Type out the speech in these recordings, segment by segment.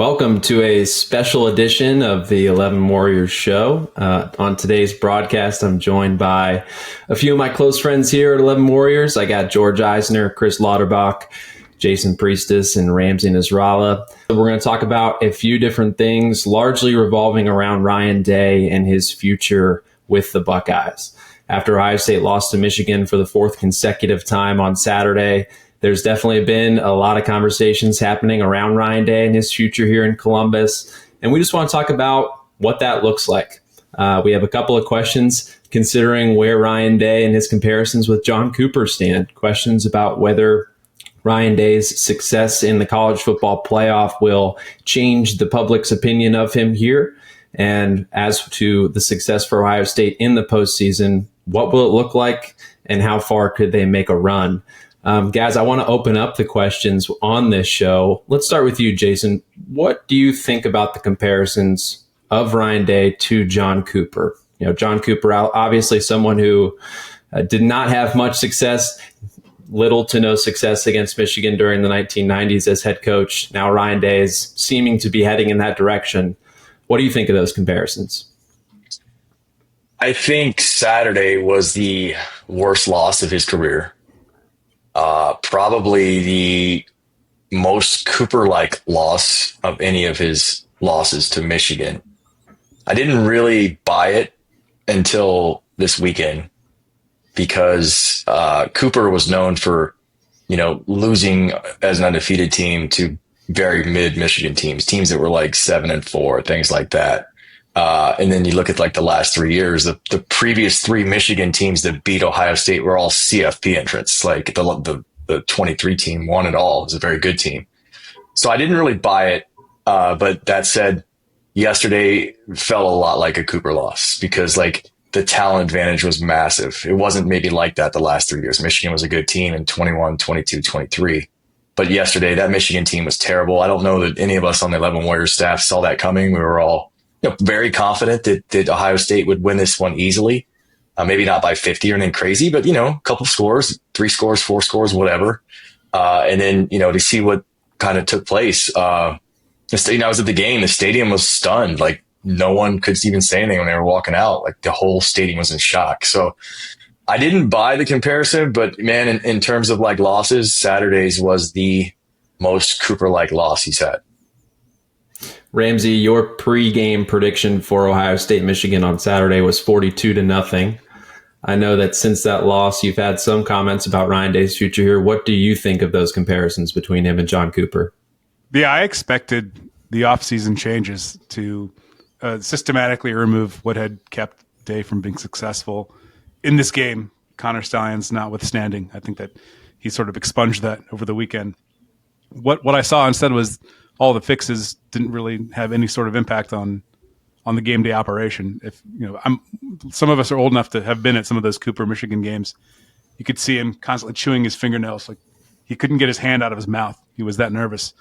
Welcome to a special edition of the 11 Warriors show. On today's broadcast, I'm joined by a few of my close friends here at 11 Warriors. I got George Eisner, Chris Lauterbach, Jason Priestis, and Ramsey Nasrallah. We're going to talk about a few different things, largely revolving around Ryan Day and his future with the Buckeyes. After Ohio State lost to Michigan for the fourth consecutive time on Saturday, there's definitely been a lot of conversations happening around Ryan Day and his future here in Columbus. And we just want to talk about what that looks like. We have a couple of questions considering where Ryan Day and his comparisons with John Cooper stand. Questions about whether Ryan Day's success in the college football playoff will change the public's opinion of him here. And as to the success for Ohio State in the postseason, what will it look like and how far could they make a run? Guys, I want to open up the questions on this show. Let's start with you, Jason. What do you think about the comparisons of Ryan Day to John Cooper? You know, John Cooper, obviously someone who did not have much success, little to no success against Michigan during the 1990s as head coach. Now Ryan Day is seeming to be heading in that direction. What do you think of those comparisons? I think Saturday was the worst loss of his career. Probably the most Cooper-like loss of any of his losses to Michigan. I didn't really buy it until this weekend because Cooper was known for, losing as an undefeated team to very mid-Michigan teams that were like 7-4, things like that. And then you look at like the last 3 years, the previous three Michigan teams that beat Ohio State were all CFP entrants. Like the 23 team won it all. It was a very good team. So I didn't really buy it. But that said, yesterday felt a lot like a Cooper loss because like the talent advantage was massive. It wasn't maybe like that the last 3 years. Michigan was a good team in 21, 22, 23. But yesterday, that Michigan team was terrible. I don't know that any of us on the 11 Warriors staff saw that coming. We were all very confident that Ohio State would win this one easily. Maybe not by 50 or anything crazy, but, a couple scores, 3 scores, 4 scores, whatever. And then, to see what kind of took place. I was at the game. The stadium was stunned. Like no one could even say anything when they were walking out. Like the whole stadium was in shock. So I didn't buy the comparison, but man, in terms of like losses, Saturday's was the most Cooper-like loss he's had. Ramsey, your pre-game prediction for Ohio State Michigan on Saturday was 42-0. I know that since that loss, you've had some comments about Ryan Day's future here. What do you think of those comparisons between him and John Cooper? Yeah, I expected the offseason changes to systematically remove what had kept Day from being successful in this game, Connor Stalions notwithstanding. I think that he sort of expunged that over the weekend. What I saw instead was all the fixes didn't really have any sort of impact on the game day operation. If some of us are old enough to have been at some of those Cooper Michigan games. You could see him constantly chewing his fingernails, like he couldn't get his hand out of his mouth. He was that nervous.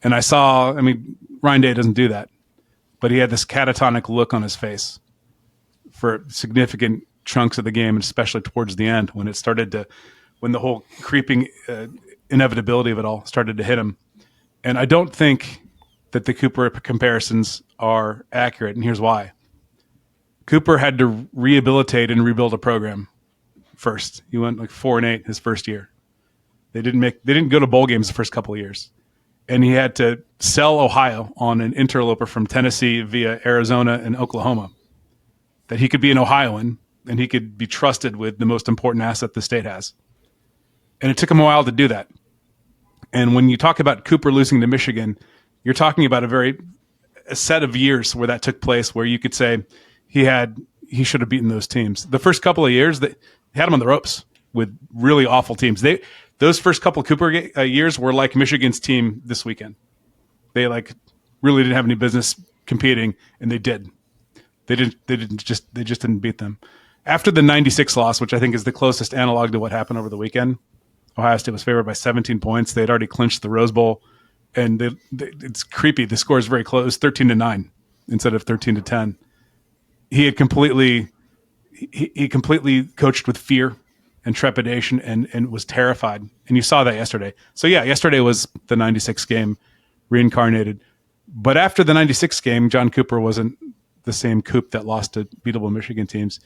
And Ryan Day doesn't do that, but he had this catatonic look on his face for significant chunks of the game, and especially towards the end when the whole creeping inevitability of it all started to hit him. And I don't think that the Cooper comparisons are accurate, and here's why. Cooper had to rehabilitate and rebuild a program first. He went like 4-8 his first year. They didn't go to bowl games the first couple of years. And he had to sell Ohio on an interloper from Tennessee via Arizona and Oklahoma, that he could be an Ohioan and he could be trusted with the most important asset the state has. And it took him a while to do that. And when you talk about Cooper losing to Michigan, you're talking about a set of years where that took place, where you could say he should have beaten those teams. The first couple of years, they had him on the ropes with really awful teams. Those first couple of Cooper years were like Michigan's team this weekend. They really didn't have any business competing, and they did. They just didn't beat them. After the 96 loss, which I think is the closest analog to what happened over the weekend, Ohio State was favored by 17 points. They had already clinched the Rose Bowl, and it's creepy. The score is very close, 13-9 instead of 13-10. He completely coached with fear and trepidation and was terrified. And you saw that yesterday. So yeah, yesterday was the 96 game reincarnated. But after the 96 game, John Cooper wasn't the same Coop that lost to beatable Michigan teams.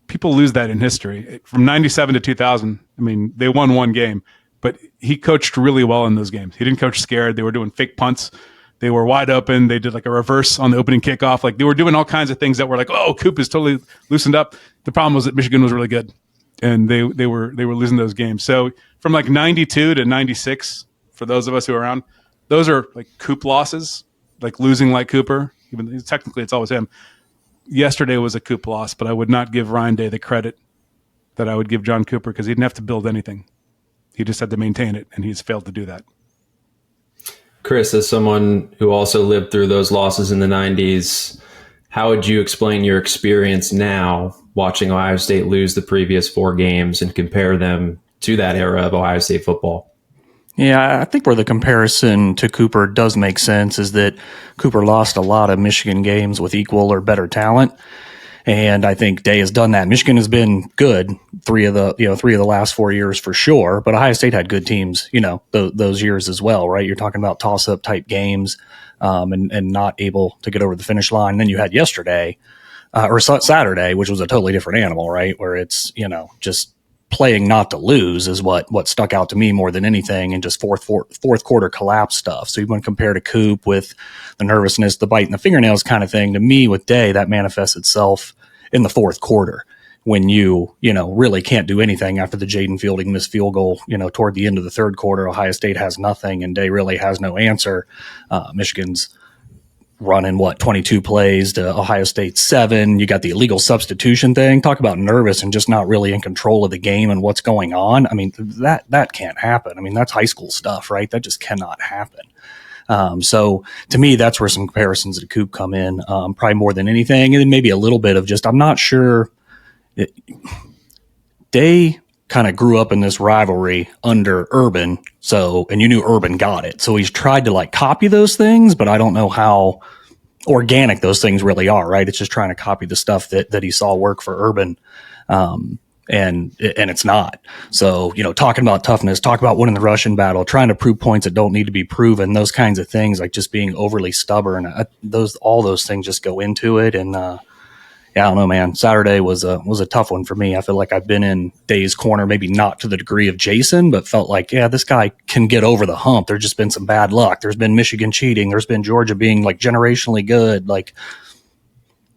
People lose that in history. From 97 to 2000, I mean, they won one game, but he coached really well in those games. He didn't coach scared. They were doing fake punts. They were wide open. They did like a reverse on the opening kickoff. Like they were doing all kinds of things that were like, oh, Coop is totally loosened up. The problem was that Michigan was really good, and they were losing those games. So from like 92 to 96, for those of us who are around, those are like Coop losses, like losing like Cooper. Even technically, it's always him. Yesterday was a Coop loss, but I would not give Ryan Day the credit that I would give John Cooper because he didn't have to build anything. He just had to maintain it, and he's failed to do that. Chris, as someone who also lived through those losses in the 90s, how would you explain your experience now watching Ohio State lose the previous 4 games and compare them to that era of Ohio State football? Yeah, I think where the comparison to Cooper does make sense is that Cooper lost a lot of Michigan games with equal or better talent. And I think Day has done that. Michigan has been good 3 of the last 4 years for sure, but Ohio State had good teams, those years as well, right? You're talking about toss-up type games and not able to get over the finish line. And then you had yesterday or Saturday, which was a totally different animal, right? Where it's, just playing not to lose is what stuck out to me more than anything, and just fourth quarter collapse stuff. So you want to compare to Coop with the nervousness, the bite in the fingernails kind of thing. To me, with Day, that manifests itself in the fourth quarter when you really can't do anything after the Jaden Fielding missed field goal. Toward the end of the third quarter, Ohio State has nothing, and Day really has no answer. Michigan's running 22 plays to Ohio State 7. You got the illegal substitution thing. Talk about nervous and just not really in control of the game and what's going on. I mean, that can't happen. I mean, that's high school stuff, right? That just cannot happen. So to me, that's where some comparisons to Coop come in, probably more than anything. And then maybe a little bit of just, I'm not sure. Day kind of grew up in this rivalry under Urban. And you knew Urban got it. So he's tried to copy those things, but I don't know how organic those things really are, right? It's just trying to copy the stuff that he saw work for Urban. And it's not. So, talking about toughness, talk about winning the Russian battle, trying to prove points that don't need to be proven, those kinds of things, like just being overly stubborn. All those things just go into it. And, I don't know, man. Saturday was a tough one for me. I feel like I've been in Day's corner, maybe not to the degree of Jason, but felt like, yeah, this guy can get over the hump. There's just been some bad luck. There's been Michigan cheating. There's been Georgia being generationally good.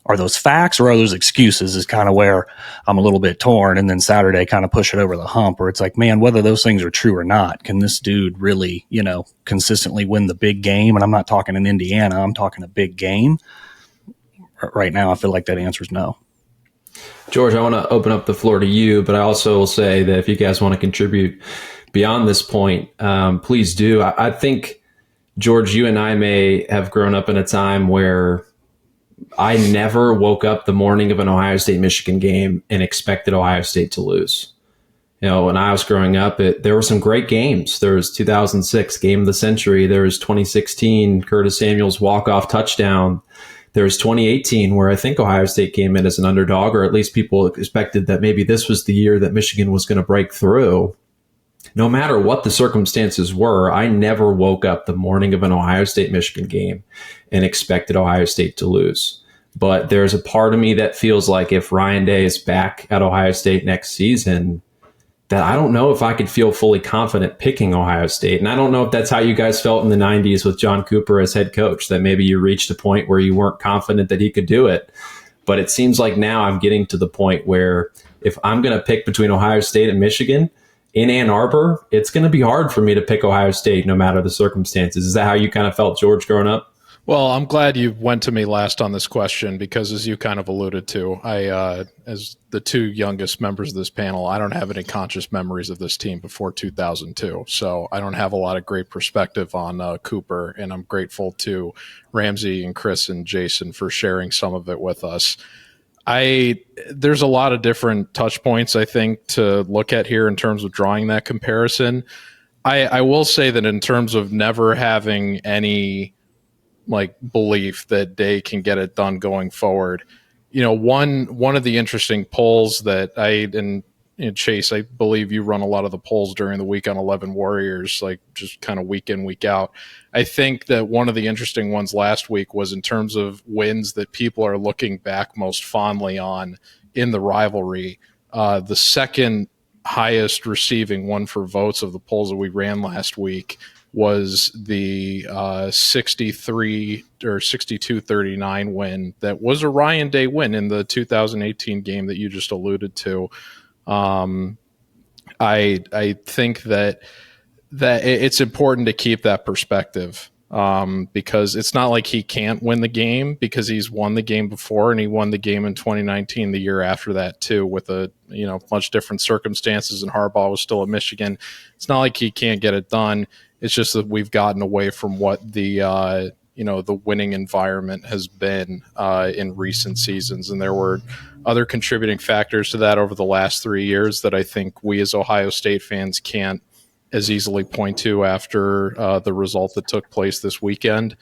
Are those facts or are those excuses is kind of where I'm a little bit torn. And then Saturday kind of push it over the hump where it's like, man, whether those things are true or not, can this dude really, consistently win the big game? And I'm not talking in Indiana. I'm talking a big game. Right now, I feel like that answer is no. George, I want to open up the floor to you, but I also will say that if you guys want to contribute beyond this point, please do. I think, George, you and I may have grown up in a time where I never woke up the morning of an Ohio State-Michigan game and expected Ohio State to lose. When I was growing up, there were some great games. There was 2006 Game of the Century. There was 2016 Curtis Samuel's walk-off touchdown. There's 2018 where I think Ohio State came in as an underdog, or at least people expected that maybe this was the year that Michigan was going to break through. No matter what the circumstances were, I never woke up the morning of an Ohio State-Michigan game and expected Ohio State to lose. But there's a part of me that feels like if Ryan Day is back at Ohio State next season, that I don't know if I could feel fully confident picking Ohio State. And I don't know if that's how you guys felt in the 90s with John Cooper as head coach, that maybe you reached a point where you weren't confident that he could do it. But it seems like now I'm getting to the point where if I'm going to pick between Ohio State and Michigan in Ann Arbor, it's going to be hard for me to pick Ohio State no matter the circumstances. Is that how you kind of felt, George, growing up? Well, I'm glad you went to me last on this question because, as you kind of alluded to, I, as the 2 youngest members of this panel, I don't have any conscious memories of this team before 2002. So I don't have a lot of great perspective on Cooper, and I'm grateful to Ramsey and Chris and Jason for sharing some of it with us. There's a lot of different touch points, I think, to look at here in terms of drawing that comparison. I will say that in terms of never having any belief that Day can get it done going forward. One of the interesting polls that and Chase, I believe you run a lot of the polls during the week on 11 Warriors, like just kind of week in, week out. I think that one of the interesting ones last week was in terms of wins that people are looking back most fondly on in the rivalry. The second highest receiving one for votes of the polls that we ran last week was the 63 or 62-39 win that was a Ryan Day win in the 2018 game that you just alluded to. I think that it's important to keep that perspective, because it's not like he can't win the game, because he's won the game before, and he won the game in 2019, the year after that too, with a much different circumstances, and Harbaugh was still at Michigan. It's not like he can't get it done. It's just that we've gotten away from what the winning environment has been in recent seasons, and there were other contributing factors to that over the last 3 years that I think we as Ohio State fans can't as easily point to after the result that took place this weekend.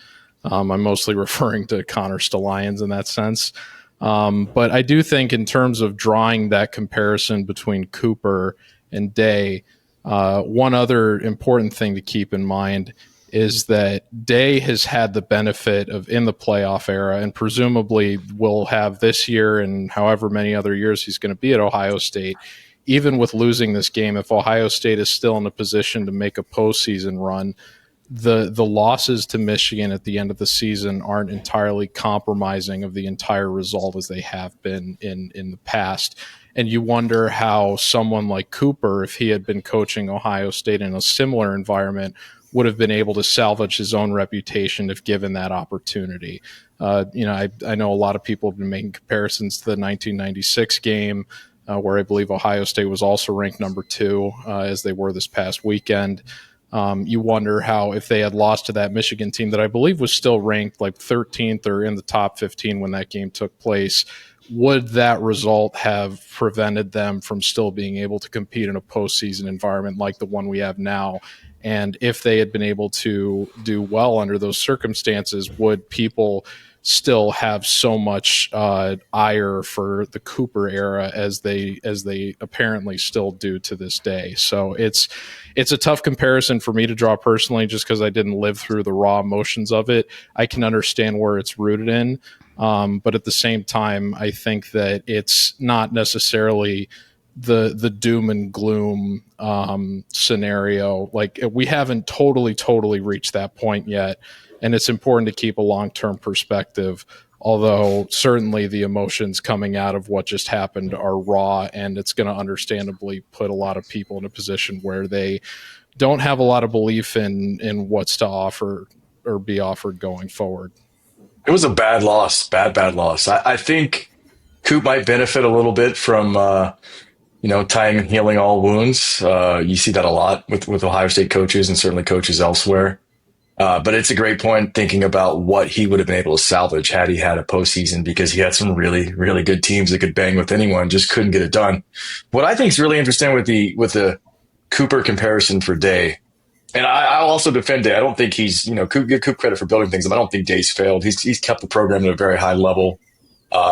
I'm mostly referring to Connor Stalions in that sense. But I do think in terms of drawing that comparison between Cooper and Day, one other important thing to keep in mind is that Day has had the benefit of in the playoff era, and presumably will have this year and however many other years he's going to be at Ohio State. Even with losing this game, if Ohio State is still in a position to make a postseason run, the losses to Michigan at the end of the season aren't entirely compromising of the entire result as they have been in the past. And you wonder how someone like Cooper, if he had been coaching Ohio State in a similar environment, would have been able to salvage his own reputation if given that opportunity. I know a lot of people have been making comparisons to the 1996 game, where I believe Ohio State was also ranked number 2, as they were this past weekend. You wonder how, if they had lost to that Michigan team that I believe was still ranked like 13th or in the top 15 when that game took place, would that result have prevented them from still being able to compete in a postseason environment like the one we have now? And if they had been able to do well under those circumstances, would people still have so much ire for the Cooper era as they apparently still do to this day? So it's a tough comparison for me to draw personally, just because I didn't live through the raw emotions of it. I can understand where it's rooted in, but at the same time, I think that it's not necessarily the doom and gloom scenario. Like, we haven't totally reached that point yet. And it's important to keep a long-term perspective, although certainly the emotions coming out of what just happened are raw, and it's going to understandably put a lot of people in a position where they don't have a lot of belief in what's to offer or be offered going forward. It was a bad loss, bad loss. I think Coop might benefit a little bit from, time healing all wounds. You see that a lot with Ohio State coaches and certainly coaches elsewhere. But it's a great point thinking about what he would have been able to salvage had he had a postseason, because he had some really, really good teams that could bang with anyone, just couldn't get it done. What I think is really interesting with the Cooper comparison for Day, and I'll also defend Day. I don't think he's, give Coop credit for building things, but I don't think Day's failed. He's kept the program at a very high level,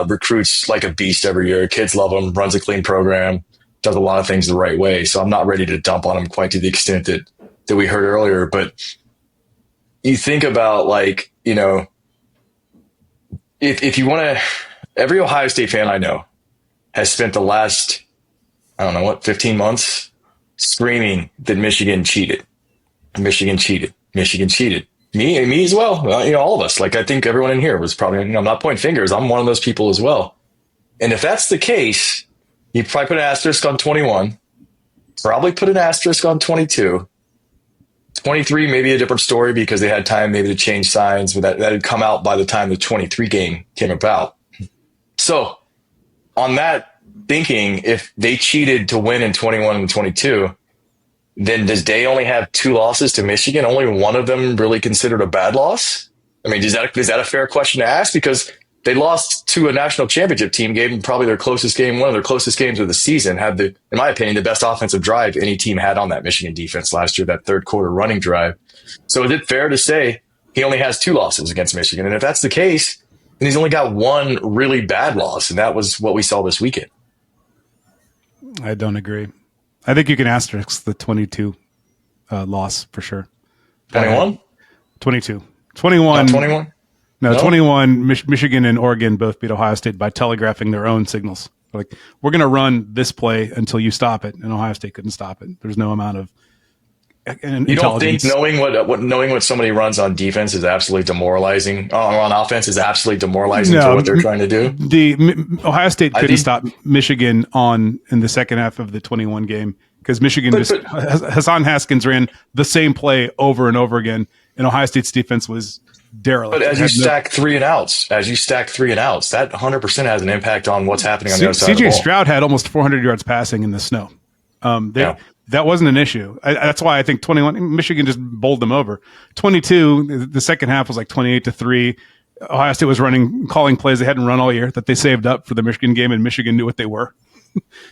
recruits like a beast every year. Kids love him, runs a clean program, does a lot of things the right way. So I'm not ready to dump on him quite to the extent that we heard earlier, but you think about, if you want to, every Ohio State fan I know has spent the last, 15 months screaming that Michigan cheated. Michigan cheated. Michigan cheated. Me as well. All of us. I think everyone in here was probably, I'm not pointing fingers. I'm one of those people as well. And if that's the case, you probably put an asterisk on 21, probably put an asterisk on 22. 23 maybe a different story, because they had time maybe to change signs, but that had come out by the time the 23 game came about. So on that thinking, if they cheated to win in 21 and 22, then does Day only have 2 losses to Michigan? Only one of them really considered a bad loss? I mean, is that a fair question to ask? Because they lost to a national championship team, gave them probably their closest game, one of their closest games of the season, had in my opinion, the best offensive drive any team had on that Michigan defense last year, that third quarter running drive. So is it fair to say he only has 2 losses against Michigan? And if that's the case, then he's only got 1 really bad loss, and that was what we saw this weekend. I don't agree. I think you can asterisk the 22 loss for sure. 21? 22. 21. 21? No, 21. Michigan and Oregon both beat Ohio State by telegraphing their own signals. Like, we're going to run this play until you stop it, and Ohio State couldn't stop it. There's no amount of You don't think knowing what somebody runs on defense is absolutely demoralizing, on offense is absolutely demoralizing to what they're trying to do? Ohio State couldn't stop Michigan in the second half of the 21 game because Michigan Hassan Haskins ran the same play over and over again, and Ohio State's defense was derelict. But as you stack three and outs, that 100% has an impact on what's happening on the other side of the ball. CJ Stroud had almost 400 yards passing in the snow. That wasn't an issue. That's why I think 21, Michigan just bowled them over. 22, the second half was like 28-3. Ohio State was calling plays they hadn't run all year that they saved up for the Michigan game, and Michigan knew what they were.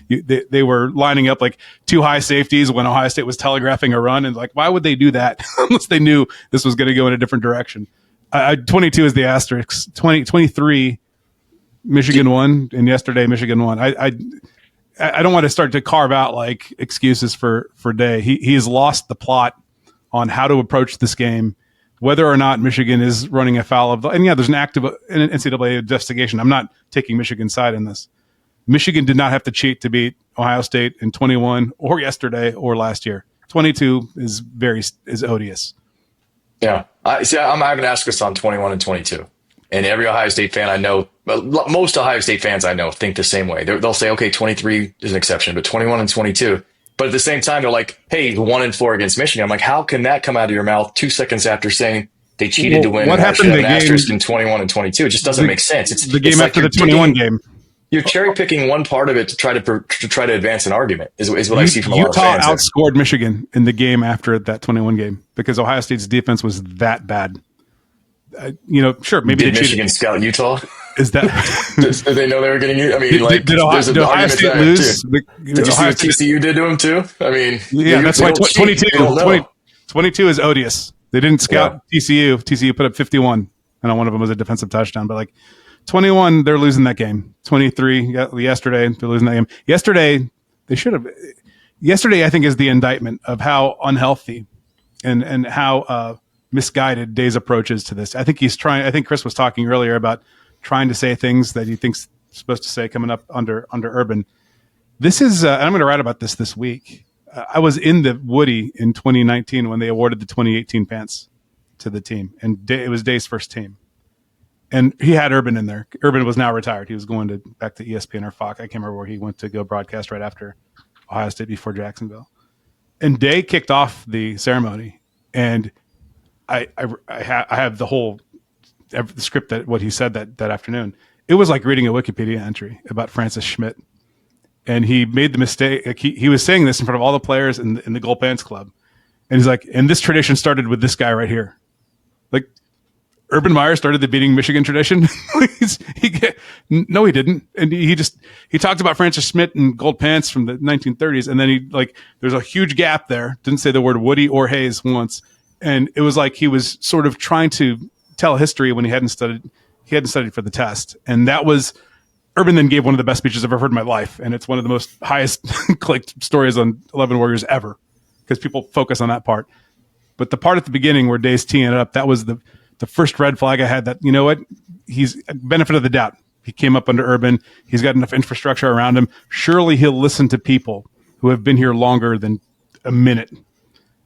They were lining up like two high safeties when Ohio State was telegraphing a run, and like, why would they do that unless they knew this was going to go in a different direction? 22 is the asterisk. 23, Michigan won, and yesterday Michigan won. I don't want to start to carve out like excuses for Day. He has lost the plot on how to approach this game, whether or not Michigan is running afoul of. And there's an active NCAA investigation. I'm not taking Michigan's side in this. Michigan did not have to cheat to beat Ohio State in 21 or yesterday or last year. 22 is odious. Yeah, I'm having to ask us on 21 and 22. And every Ohio State fan I know, most Ohio State fans I know think the same way. They'll say, okay, 23 is an exception, but 21 and 22. But at the same time, they're like, hey, 1-4 against Michigan. I'm like, how can that come out of your mouth 2 seconds after saying they cheated to win? What happened in the game in 21 and 22? It just doesn't make sense. It's the game after like the 21 game. You're cherry picking one part of it to try to advance an argument. Is what I see from a lot of fans. Utah outscored Michigan in the game after that 21 game because Ohio State's defense was that bad. Sure, maybe did Michigan scout Utah? Is that did they know they were getting you? I mean, did Ohio State lose? Did you see what TCU did to him too? I mean, that's why 22 is odious. They didn't scout TCU. TCU put up 51, and one of them was a defensive touchdown. But like 21, they're losing that game. 23 yesterday, they're losing that game. Yesterday, they should have. Yesterday, I think, is the indictment of how unhealthy and how misguided Day's approach is to this. I think he's trying. I think Chris was talking earlier about trying to say things that he thinks supposed to say coming up under Urban. This is. I'm going to write about this week. I was in the Woody in 2019 when they awarded the 2018 pants to the team, and it was Day's first team, and he had Urban in there. Urban was now retired. He was going back to ESPN or Fox. I can't remember where he went to go broadcast right after Ohio State before Jacksonville. And Day kicked off the ceremony, and I have the whole script that what he said that afternoon. It was like reading a Wikipedia entry about Francis Schmidt, and he made the mistake. Like he was saying this in front of all the players in the Gold Pants Club, and he's like, "And this tradition started with this guy right here." Like Urban Meyer started the beating Michigan tradition. No, he didn't, and he talked about Francis Schmidt and Gold Pants from the 1930s, and then there's a huge gap there. Didn't say the word Woody or Hayes once. And it was like he was sort of trying to tell history when he hadn't studied for the test. And that was Urban then gave one of the best speeches I've ever heard in my life. And it's one of the most highest clicked stories on 11 Warriors ever because people focus on that part. But the part at the beginning where Day's teeing it up, that was the first red flag I had that, you know what, he's benefit of the doubt. He came up under Urban. He's got enough infrastructure around him. Surely he'll listen to people who have been here longer than a minute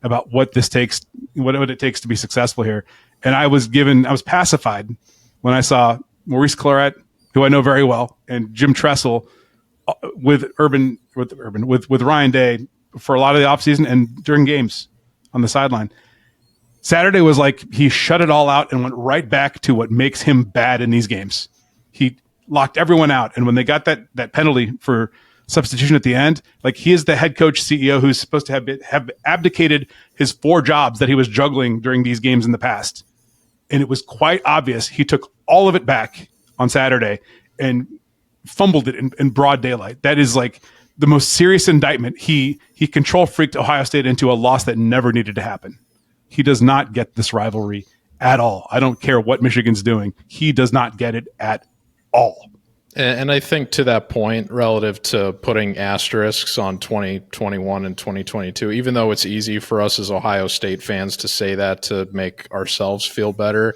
about what it takes to be successful here. And I was pacified when I saw Maurice Claret, who I know very well, and Jim Tressel with Ryan Day for a lot of the offseason and during games on the sideline. Saturday was like he shut it all out and went right back to what makes him bad in these games. He locked everyone out. And when they got that penalty for substitution at the end, like he is the head coach CEO who's supposed to have abdicated his 4 jobs that he was juggling during these games in the past. And it was quite obvious he took all of it back on Saturday and fumbled it in broad daylight. That is like the most serious indictment. He control freaked Ohio State into a loss that never needed to happen. He does not get this rivalry at all. I don't care what Michigan's doing. He does not get it at all. And I think to that point, relative to putting asterisks on 2021 and 2022, even though it's easy for us as Ohio State fans to say that to make ourselves feel better,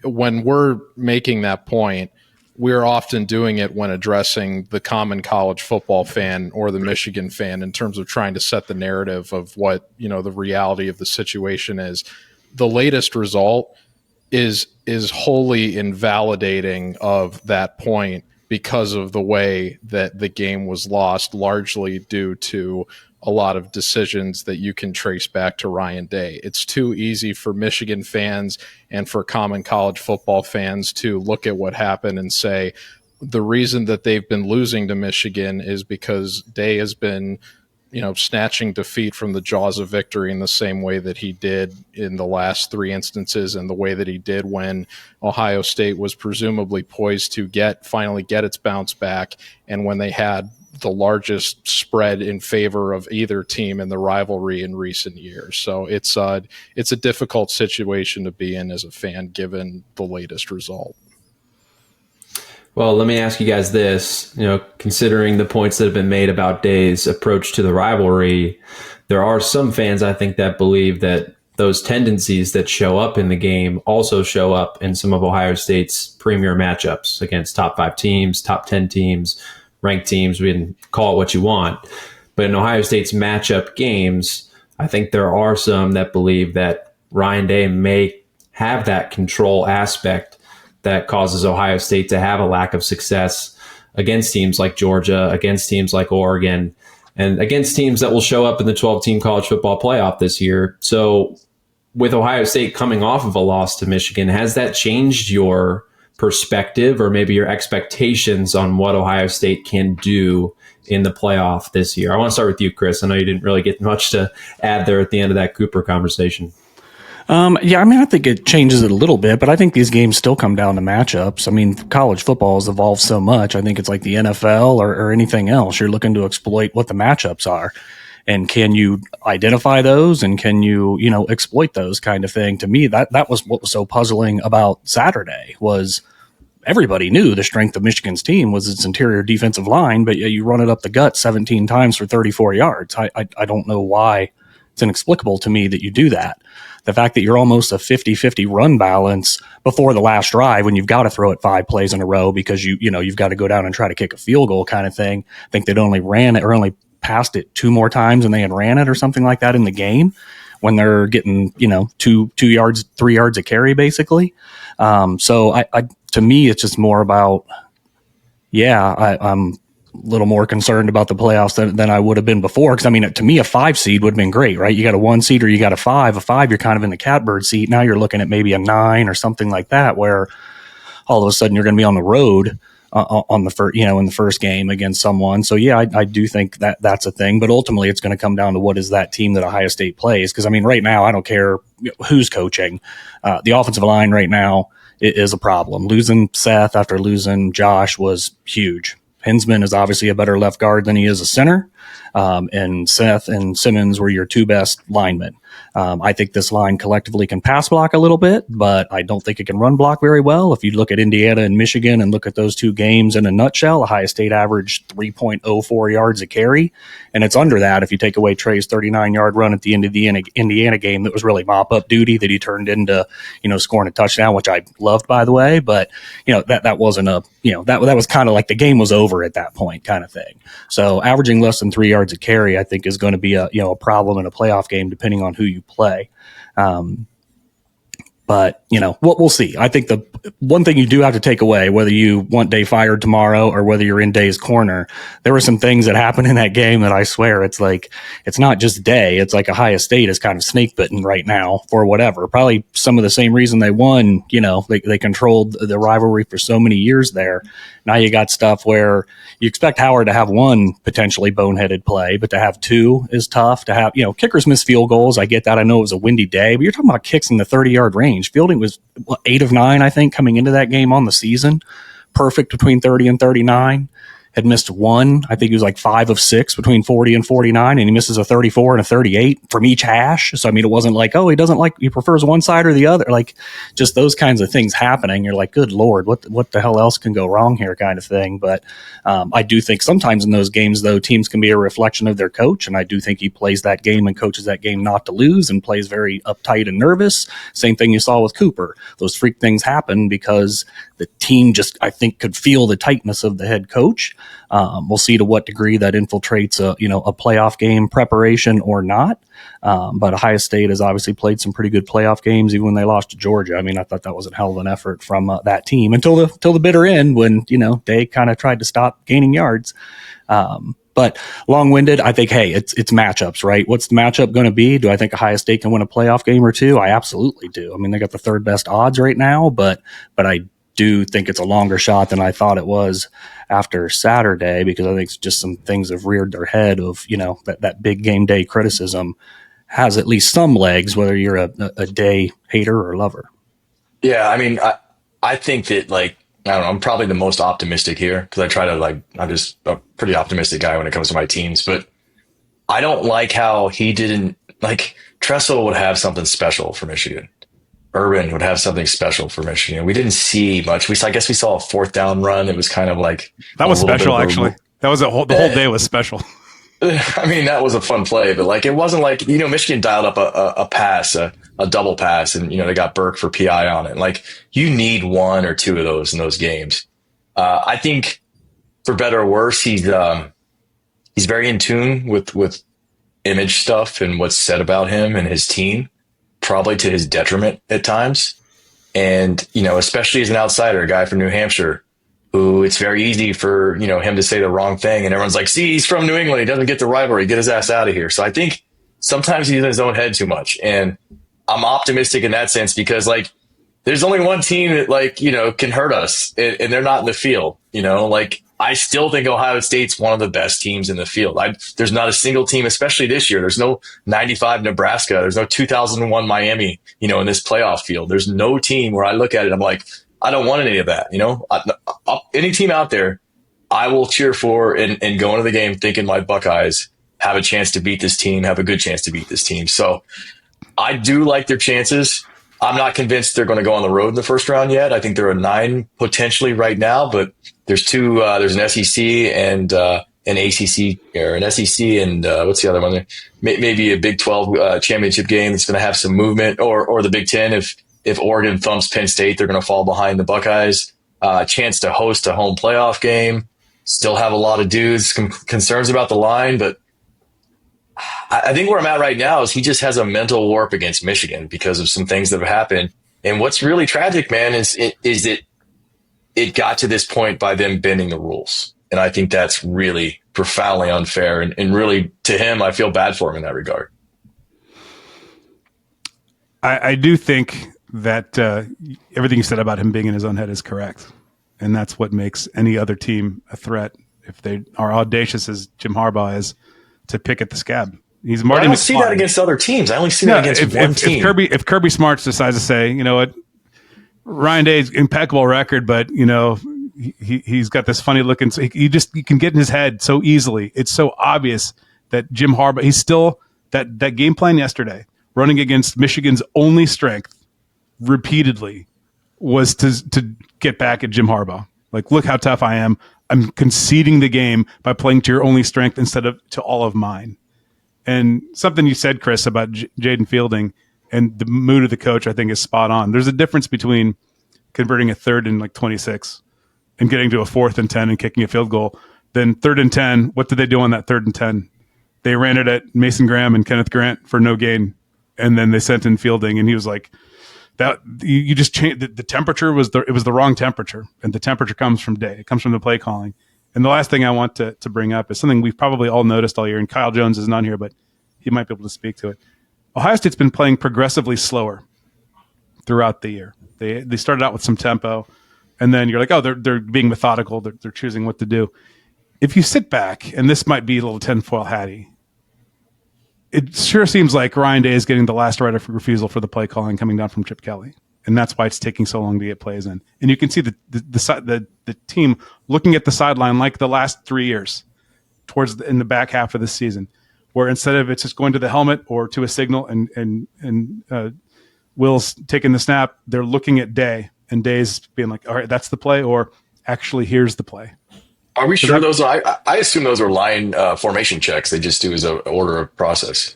when we're making that point, we're often doing it when addressing the common college football fan or the Michigan fan in terms of trying to set the narrative of what, the reality of the situation is. The latest result is wholly invalidating of that point because of the way that the game was lost, largely due to a lot of decisions that you can trace back to Ryan Day. It's too easy for Michigan fans and for common college football fans to look at what happened and say, the reason that they've been losing to Michigan is because Day has been, snatching defeat from the jaws of victory in the same way that he did in the last three instances and the way that he did when Ohio State was presumably poised to finally get its bounce back, and when they had the largest spread in favor of either team in the rivalry in recent years. So it's a difficult situation to be in as a fan given the latest result. Well, let me ask you guys this, considering the points that have been made about Day's approach to the rivalry, there are some fans, I think, that believe that those tendencies that show up in the game also show up in some of Ohio State's premier matchups against top 5 teams, top 10 teams, ranked teams. We can call it what you want. But in Ohio State's matchup games, I think there are some that believe that Ryan Day may have that control aspect that causes Ohio State to have a lack of success against teams like Georgia, against teams like Oregon, and against teams that will show up in the 12-team college football playoff this year. So with Ohio State coming off of a loss to Michigan, has that changed your perspective or maybe your expectations on what Ohio State can do in the playoff this year? I want to start with you, Chris. I know you didn't really get much to add there at the end of that Cooper conversation. I think it changes it a little bit, but I think these games still come down to matchups. I mean, college football has evolved so much. I think it's like the NFL or anything else. You're looking to exploit what the matchups are. And can you identify those and can you, exploit those kind of thing? To me, that was what was so puzzling about Saturday was everybody knew the strength of Michigan's team was its interior defensive line, but you run it up the gut 17 times for 34 yards. I don't know why. It's inexplicable to me that you do that. The fact that you're almost a 50-50 run balance before the last drive when you've got to throw it 5 plays in a row because you've got to go down and try to kick a field goal kind of thing. I think they'd only ran it or only passed it 2 more times and they had ran it or something like that in the game when they're getting, 2 yards, 3 yards a carry basically. So I to me, it's just more about, I'm a little more concerned about the playoffs than I would have been before. Because, to me, a 5 seed would have been great, right? You got a 1 seed or you got a 5. A 5, you're kind of in the catbird seat. Now you're looking at maybe a 9 or something like that, where all of a sudden you're going to be on the road on the first, in the first game against someone. So I do think that that's a thing. But ultimately, it's going to come down to what is that team that Ohio State plays. Because right now, I don't care who's coaching. The offensive line right now is a problem. Losing Seth after losing Josh was huge. Hinsman is obviously a better left guard than he is a center. And Seth and Simmons were your 2 best linemen. I think this line collectively can pass block a little bit, but I don't think it can run block very well. If you look at Indiana and Michigan and look at those 2 games in a nutshell, Ohio State averaged 3.04 yards a carry, and it's under that if you take away Trey's 39-yard run at the end of the Indiana game that was really mop-up duty that he turned into, scoring a touchdown, which I loved, by the way. But, that wasn't that was kind of like the game was over at that point kind of thing. So averaging less than 3 yards a carry, I think, is going to be a problem in a playoff game, depending on who you play. But what we'll see. I think the one thing you do have to take away, whether you want Day fired tomorrow or whether you're in Day's corner, there were some things that happened in that game that I swear it's like, it's not just Day. It's like Ohio State is kind of snake bitten right now for whatever. Probably some of the same reason they won. They controlled the rivalry for so many years there. Now you got stuff where you expect Howard to have 1 potentially boneheaded play, but to have 2 is tough. To have, kickers miss field goals. I get that. I know it was a windy day, but you're talking about kicks in the 30-yard range. Fielding was 8 of 9, I think, coming into that game on the season. Perfect between 30 and 39. had missed one. I think he was like 5 of 6 between 40 and 49, and he misses a 34 and a 38 from each hash. So, I mean, it wasn't like, oh, he prefers one side or the other. Like, just those kinds of things happening. You're like, good Lord, what the hell else can go wrong here, kind of thing. But I do think sometimes in those games, though, teams can be a reflection of their coach. And I do think he plays that game and coaches that game not to lose and plays very uptight and nervous. Same thing you saw with Cooper. Those freak things happen because the team just, I think, could feel the tightness of the head coach. We'll see to what degree that infiltrates a playoff game preparation or not. But Ohio State has obviously played some pretty good playoff games, even when they lost to Georgia. I mean, I thought that was a hell of an effort from that team until the bitter end when, they kind of tried to stop gaining yards. But long-winded, I think, hey, it's matchups, right? What's the matchup going to be? Do I think Ohio State can win a playoff game or two? I absolutely do. I mean, they got the third best odds right now, but I do think it's a longer shot than I thought it was after Saturday, because I think just some things have reared their head of, that big game day criticism has at least some legs, whether you're a day hater or lover. Yeah, I mean, I think that, like, I don't know, I'm probably the most optimistic here because I try to, I'm just a pretty optimistic guy when it comes to my teams, but I don't like how he didn't, Tressel would have something special for Michigan. Urban would have something special for Michigan. We didn't see much. I guess we saw a 4th down run. It was kind of like that was special, actually. That was the whole day was special. I mean, that was a fun play, but it wasn't like, Michigan dialed up a pass, a double pass, and, they got Burke for PI on it. You need 1 or 2 of those in those games. I think for better or worse, he's very in tune with image stuff and what's said about him and his team, probably to his detriment at times. And, especially as an outsider, a guy from New Hampshire, who it's very easy for, him to say the wrong thing. And everyone's like, see, he's from New England. He doesn't get the rivalry. Get his ass out of here. So I think sometimes he's in his own head too much. And I'm optimistic in that sense because, there's only one team that, can hurt us, and they're not in the field. I still think Ohio State's one of the best teams in the field. There's not a single team, especially this year. There's no 95 Nebraska. There's no 2001 Miami, in this playoff field. There's no team where I look at it, I'm like, I don't want any of that. Any team out there, I will cheer for and go into the game thinking my Buckeyes have a chance to beat this team, have a good chance to beat this team. So I do like their chances. I'm not convinced they're going to go on the road in the first round yet. I think they're a 9 potentially right now, but there's 2. There's an SEC and an ACC, or an SEC and what's the other one there? Maybe a Big 12 championship game that's going to have some movement, or the Big 10. If Oregon thumps Penn State, they're going to fall behind the Buckeyes. Chance to host a home playoff game. Still have a lot of dudes concerns about the line, but I think where I'm at right now is he just has a mental warp against Michigan because of some things that have happened. And what's really tragic, man, is that it got to this point by them bending the rules. And I think that's really profoundly unfair. And really, to him, I feel bad for him in that regard. I do think that everything you said about him being in his own head is correct. And that's what makes any other team a threat if they are audacious as Jim Harbaugh is to pick at the scab. He's Marty I don't McFly. see that against other teams. I only see that against one team. If Kirby Smarts decides to say, you know what, Ryan Day's impeccable record, but he's got this funny looking. You can get in his head so easily. It's so obvious that Jim Harbaugh. He's still that game plan yesterday, running against Michigan's only strength repeatedly, was to get back at Jim Harbaugh. Like, look how tough I am. I'm conceding the game by playing to your only strength instead of to all of mine. And something you said, Chris, about Jaden Fielding and the mood of the coach, I think, is spot on. There's a difference between converting a 3rd and 26 and getting to a 4th and 10 and kicking a field goal. Then 3rd and 10, what did they do on that 3rd and 10? They ran it at Mason Graham and Kenneth Grant for no gain. And then they sent in Fielding, and he was like, that you just changed the temperature it was the wrong temperature, and the temperature comes from Day. It comes from the play calling. And the last thing I want to bring up is something we've probably all noticed all year, and Kyle Jones isn't on here, but he might be able to speak to it. Ohio State's been playing progressively slower throughout the year. They started out with some tempo, and then you're like, oh, they're being methodical. They're choosing what to do. If you sit back, and this might be a little tinfoil hatty, it sure seems like Ryan Day is getting the last right of refusal for the play calling coming down from Chip Kelly. and that's why it's taking so long to get plays in. And you can see the team looking at the sideline like the last 3 years, in the back half of the season, where instead of it's just going to the helmet or to a signal and Will's taking the snap, they're looking at Day, and Day's being like, all right, that's the play, or actually here's the play. Are we sure those are? I assume those are line formation checks. They just do as an order of process.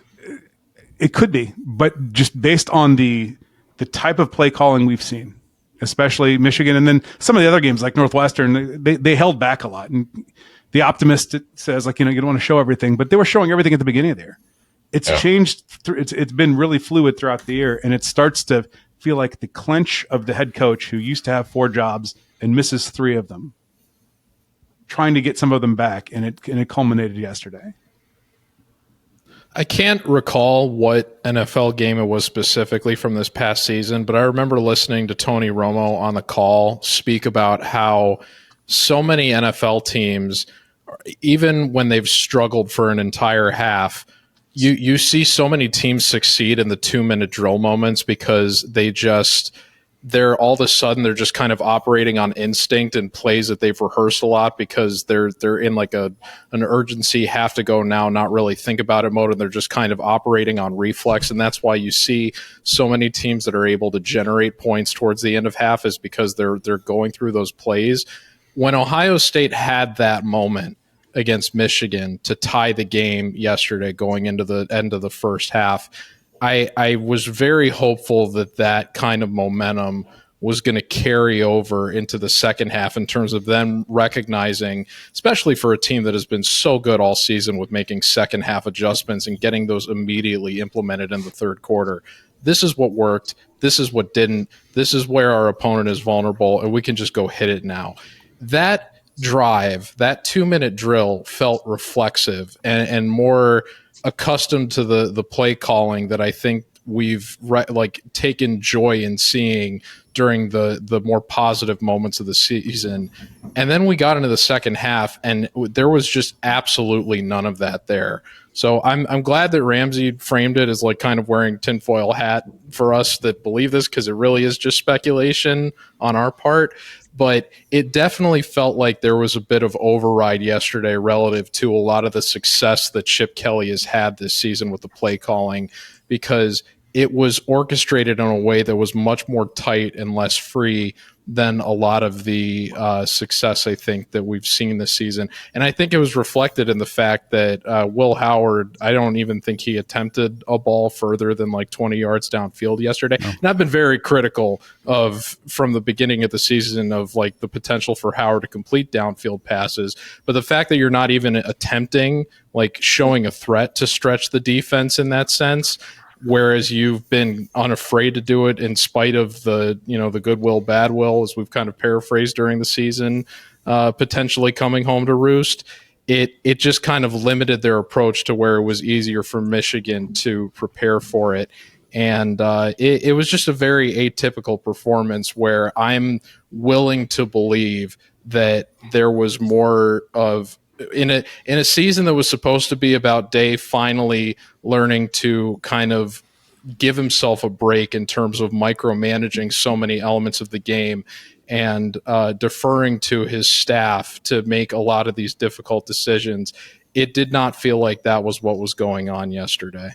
It could be, but just based on the type of play calling we've seen, especially Michigan, and then some of the other games like Northwestern, they held back a lot. And the optimist says, like, you don't want to show everything, but they were showing everything at the beginning of the year. It's changed. It's been really fluid throughout the year, and it starts to feel like the clench of the head coach who used to have 4 jobs and misses 3 of them, trying to get some of them back, and it culminated yesterday. I can't recall what NFL game it was specifically from this past season, but I remember listening to Tony Romo on the call speak about how so many NFL teams, even when they've struggled for an entire half, you see so many teams succeed in the 2-minute drill moments because they're all of a sudden they're just kind of operating on instinct and plays that they've rehearsed a lot because they're in like an urgency, have to go now, not really think about it mode, and they're just kind of operating on reflex. And that's why you see so many teams that are able to generate points towards the end of half, is because they're going through those plays. When Ohio State had that moment against Michigan to tie the game yesterday going into the end of the first half, I was very hopeful that kind of momentum was going to carry over into the second half in terms of them recognizing, especially for a team that has been so good all season with making second half adjustments and getting those immediately implemented in the third quarter. This is what worked. This is what didn't. This is where our opponent is vulnerable, and we can just go hit it now. That drive, that 2-minute drill felt reflexive and more accustomed to the play calling that I think we've taken joy in seeing during the more positive moments of the season. And then we got into the second half, and there was just absolutely none of that there. So I'm glad that Ramsey framed it as like kind of wearing tinfoil hat for us that believe this, because it really is just speculation on our part. But it definitely felt like there was a bit of override yesterday relative to a lot of the success that Chip Kelly has had this season with the play calling, because it was orchestrated in a way that was much more tight and less free than a lot of the success, I think, that we've seen this season. And I think it was reflected in the fact that Will Howard, I don't even think he attempted a ball further than like 20 yards downfield yesterday. No. And I've been very critical from the beginning of the season of like the potential for Howard to complete downfield passes. But the fact that you're not even attempting, like showing a threat to stretch the defense in that sense, whereas you've been unafraid to do it in spite of the goodwill, bad will, as we've kind of paraphrased during the season, potentially coming home to roost. It just kind of limited their approach to where it was easier for Michigan to prepare for it. And it was just a very atypical performance where I'm willing to believe that there was more of, in a season that was supposed to be about Dave finally learning to kind of give himself a break in terms of micromanaging so many elements of the game and deferring to his staff to make a lot of these difficult decisions. It did not feel like that was what was going on yesterday.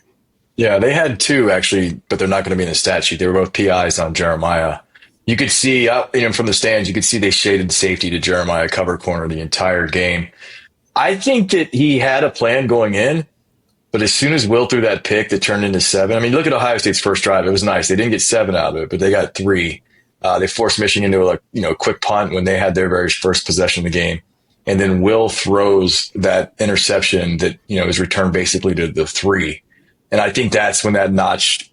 Yeah, they had 2 actually, but they're not going to be in the stat sheet. They were both PIs on Jeremiah. You could see from the stands, you could see they shaded safety to Jeremiah cover corner the entire game. I think that he had a plan going in, but as soon as Will threw that pick that turned into 7, I mean, look at Ohio State's first drive. It was nice. They didn't get 7 out of it, but they got 3. They forced Michigan into a quick punt when they had their very first possession of the game. And then Will throws that interception that, is returned basically to the 3. And I think that's when that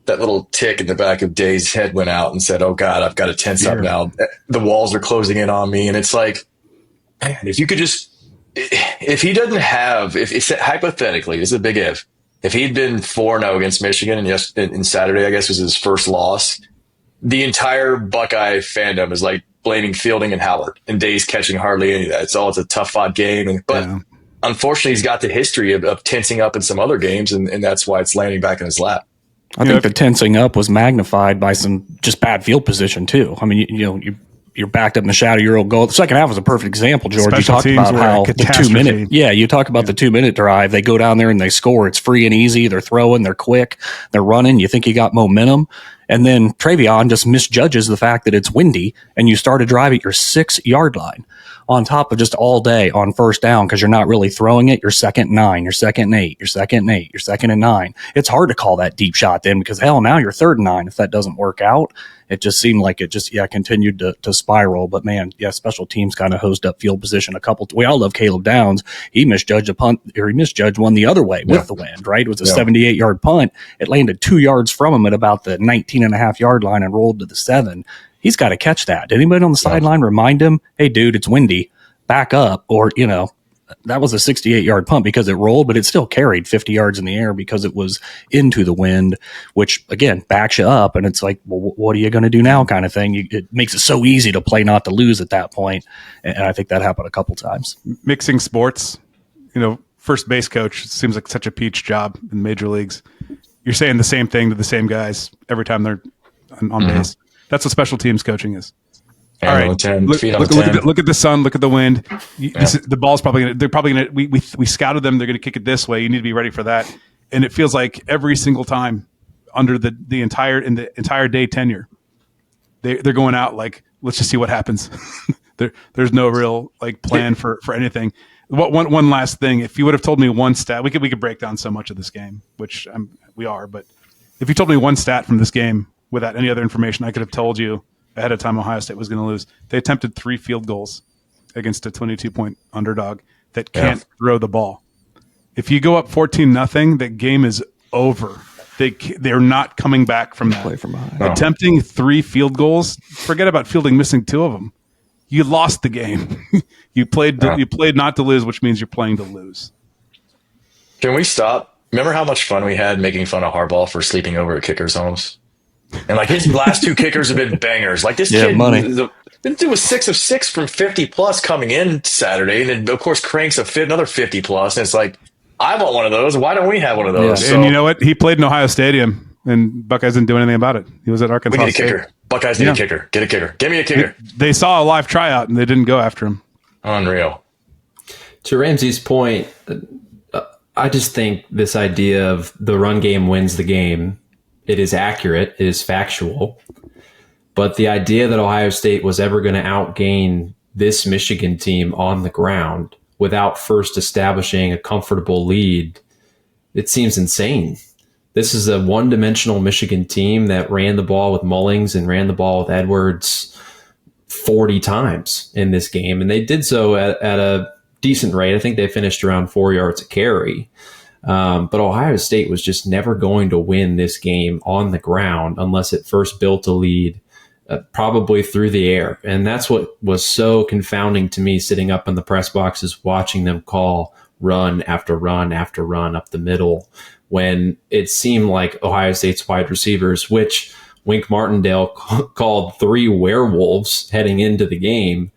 little tick in the back of Day's head went out and said, oh God, I've got to tense up now. The walls are closing in on me. And it's like, man, if you could just, if he doesn't have, if it's hypothetically, this is a big if he'd been 4-0 against Michigan and Saturday, I guess, was his first loss, the entire Buckeye fandom is like blaming Fielding and Howard, and Day's catching hardly any of that. It's a tough fought game. But unfortunately, he's got the history of tensing up in some other games, and that's why it's landing back in his lap. I think the tensing up was magnified by some just bad field position too. I mean, you're backed up in the shadow of your own goal. The second half was a perfect example, George. You talked about how the 2 minute, you talk about the 2 minute drive. They go down there and they score. It's free and easy. They're throwing, they're quick, they're running. You think you got momentum. And then Travion just misjudges the fact that it's windy and you start a drive at your 6-yard line on top of just all day on first down because you're not really throwing it. You're 2nd and 9, you're 2nd and 8, you're 2nd and 8, you're 2nd and 9. It's hard to call that deep shot then because, hell, now you're 3rd and 9 if that doesn't work out. It just seemed like it just, continued to spiral. But, man, special teams kind of hosed up field position a couple. We all love Caleb Downs. He misjudged a punt, or he misjudged one the other way with the wind, right? It was a 78-yard punt. It landed 2 yards from him at about the 19.5-yard line and rolled to the 7. He's got to catch that. Did anybody on the sideline remind him, hey, dude, it's windy, back up? Or, that was a 68-yard punt because it rolled, but it still carried 50 yards in the air because it was into the wind, which, again, backs you up. And it's like, well, what are you going to do now kind of thing? It makes it so easy to play not to lose at that point. And I think that happened a couple times. Mixing sports, first base coach seems like such a peach job in major leagues. You're saying the same thing to the same guys every time they're on base. That's what special teams coaching is. All right, look at the sun, look at the wind. The ball's they're probably going to, we scouted them. They're going to kick it this way. You need to be ready for that. And it feels like every single time under the entire day tenure, they're going out like, let's just see what happens. There's no real plan for anything. One last thing, if you would have told me one stat, we could break down so much of this game, which we are, but if you told me one stat from this game without any other information, I could have told you ahead of time Ohio State was going to lose. They attempted 3 field goals against a 22-point underdog that can't throw the ball. If you go up 14-0, that game is over. They're not coming back from that. Play from behind. Attempting 3 field goals, forget about fielding, missing 2 of them. You lost the game. You played not to lose, which means you're playing to lose. Can we stop? Remember how much fun we had making fun of Harbaugh for sleeping over at kickers' homes? And his last 2 kickers have been bangers. This kid, it was 6 of 6 from 50 plus coming in Saturday, and then of course cranks another 50 plus. And it's like, I want one of those. Why don't we have one of those? Yeah. So, and you know what? He played in Ohio Stadium, and Buckeyes didn't do anything about it. He was at Arkansas. We need a kicker. Buckeyes need a kicker. Get a kicker. Give me a kicker. They saw a live tryout, and they didn't go after him. Unreal. To Ramsey's point, I just think this idea of the run game wins the game. It is accurate. It is factual. But the idea that Ohio State was ever going to outgain this Michigan team on the ground without first establishing a comfortable lead, it seems insane. This is a one-dimensional Michigan team that ran the ball with Mullings and ran the ball with Edwards 40 times in this game. And they did so at a decent rate. I think they finished around 4 yards a carry. But Ohio State was just never going to win this game on the ground unless it first built a lead, probably through the air. And that's what was so confounding to me sitting up in the press boxes, watching them call run after run after run up the middle, when it seemed like Ohio State's wide receivers, which Wink Martindale called 3 werewolves heading into the game,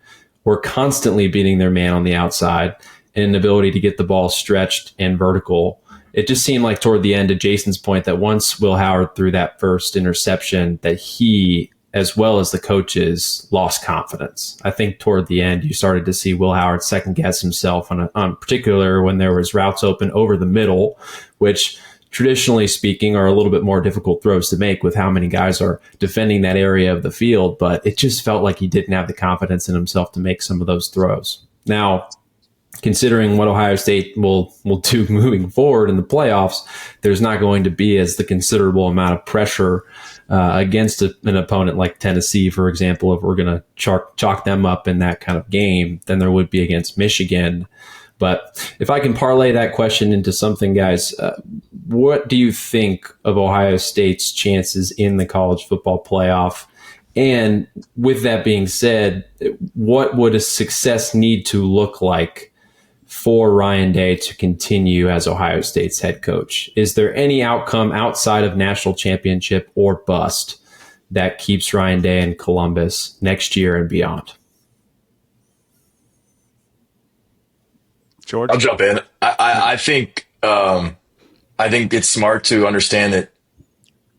were constantly beating their man on the outside and an ability to get the ball stretched and vertical. It just seemed like toward the end, to Jason's point, that once Will Howard threw that first interception, that he, as well as the coaches, lost confidence. I think toward the end, you started to see Will Howard second guess himself on particular when there was routes open over the middle, which traditionally speaking are a little bit more difficult throws to make with how many guys are defending that area of the field. But it just felt like he didn't have the confidence in himself to make some of those throws. Now, considering what Ohio State will do moving forward in the playoffs, there's not going to be as the considerable amount of pressure against an opponent like Tennessee, for example, if we're going to chalk them up in that kind of game, than there would be against Michigan. But if I can parlay that question into something, guys, what do you think of Ohio State's chances in the college football playoff? And with that being said, what would a success need to look like for Ryan Day to continue as Ohio State's head coach? Is there any outcome outside of national championship or bust that keeps Ryan Day in Columbus next year and beyond? George? I'll jump in. I think it's smart to understand that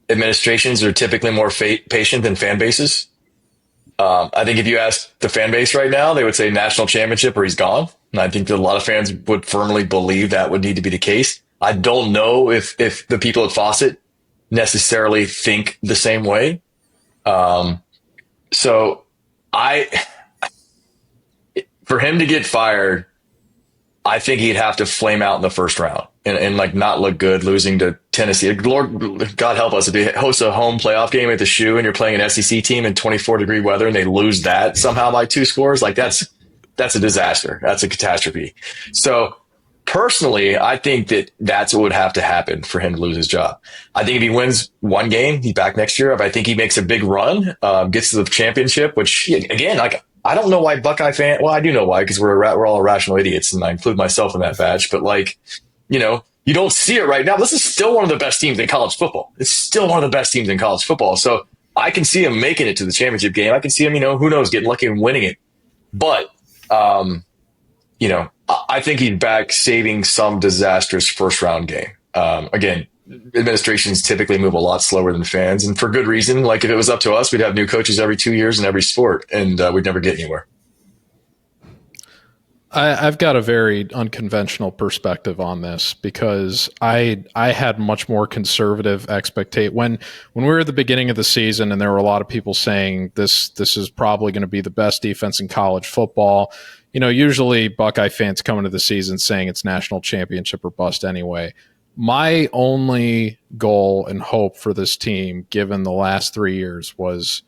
administrations are typically more patient than fan bases. I think if you ask the fan base right now, they would say national championship or he's gone. And I think that a lot of fans would firmly believe that would need to be the case. I don't know if the people at Fawcett necessarily think the same way. So for him to get fired, I think he'd have to flame out in the first round and like not look good losing to Tennessee. Lord, God help us if you host a home playoff game at the Shoe and you're playing an SEC team in 24-degree weather and they lose that somehow by 2 scores. Like that's a disaster. That's a catastrophe. So personally, I think that's what would have to happen for him to lose his job. I think if he wins 1 game, he's back next year. If I think he makes a big run, gets to the championship, which again, like, I don't know why Buckeye fan. Well, I do know why, because we're all irrational idiots, and I include myself in that batch. But like, you don't see it right now. This is still one of the best teams in college football. It's still one of the best teams in college football. So I can see him making it to the championship game. I can see him, who knows, getting lucky and winning it. But I think he's back saving some disastrous first round game. Again, administrations typically move a lot slower than fans, and for good reason. Like if it was up to us, we'd have new coaches every 2 years in every sport, and we'd never get anywhere. I've got a very unconventional perspective on this because I had much more conservative expectation when we were at the beginning of the season, and there were a lot of people saying this is probably going to be the best defense in college football. Usually Buckeye fans come into the season saying it's national championship or bust anyway. My only goal and hope for this team, given the last 3 years, was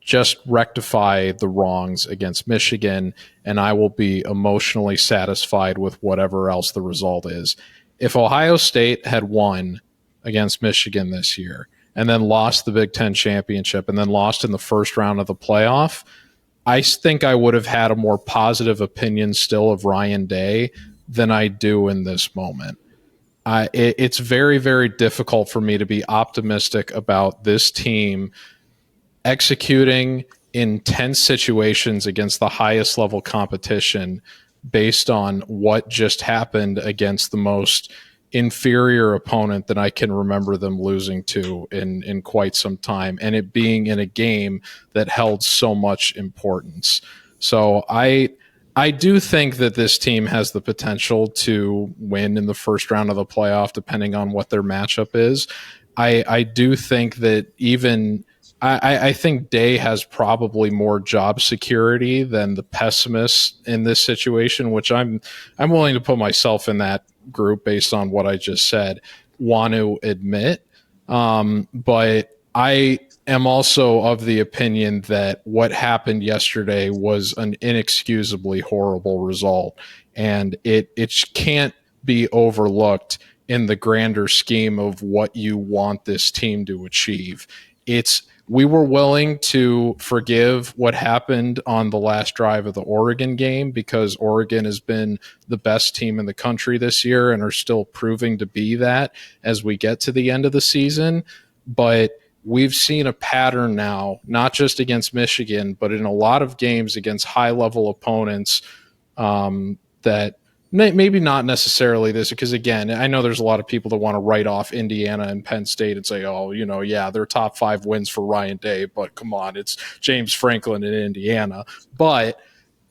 just rectify the wrongs against Michigan, and I will be emotionally satisfied with whatever else the result is. If Ohio State had won against Michigan this year and then lost the Big Ten championship and then lost in the first round of the playoff, I think I would have had a more positive opinion still of Ryan Day than I do in this moment. It's very, very difficult for me to be optimistic about this team executing in tense situations against the highest level competition based on what just happened against the most inferior opponent that I can remember them losing to in quite some time, and it being in a game that held so much importance. So I do think that this team has the potential to win in the first round of the playoff, depending on what their matchup is. I do think that I think Day has probably more job security than the pessimists in this situation, which I'm willing to put myself in that group based on what I just said, want to admit. But I am also of the opinion that what happened yesterday was an inexcusably horrible result, and it can't be overlooked in the grander scheme of what you want this team to achieve. We were willing to forgive what happened on the last drive of the Oregon game because Oregon has been the best team in the country this year and are still proving to be that as we get to the end of the season. But we've seen a pattern now, not just against Michigan, but in a lot of games against high-level opponents that maybe not necessarily this, because again, I know there's a lot of people that want to write off Indiana and Penn State and say, oh, yeah, they're top 5 wins for Ryan Day, but come on, it's James Franklin in Indiana. But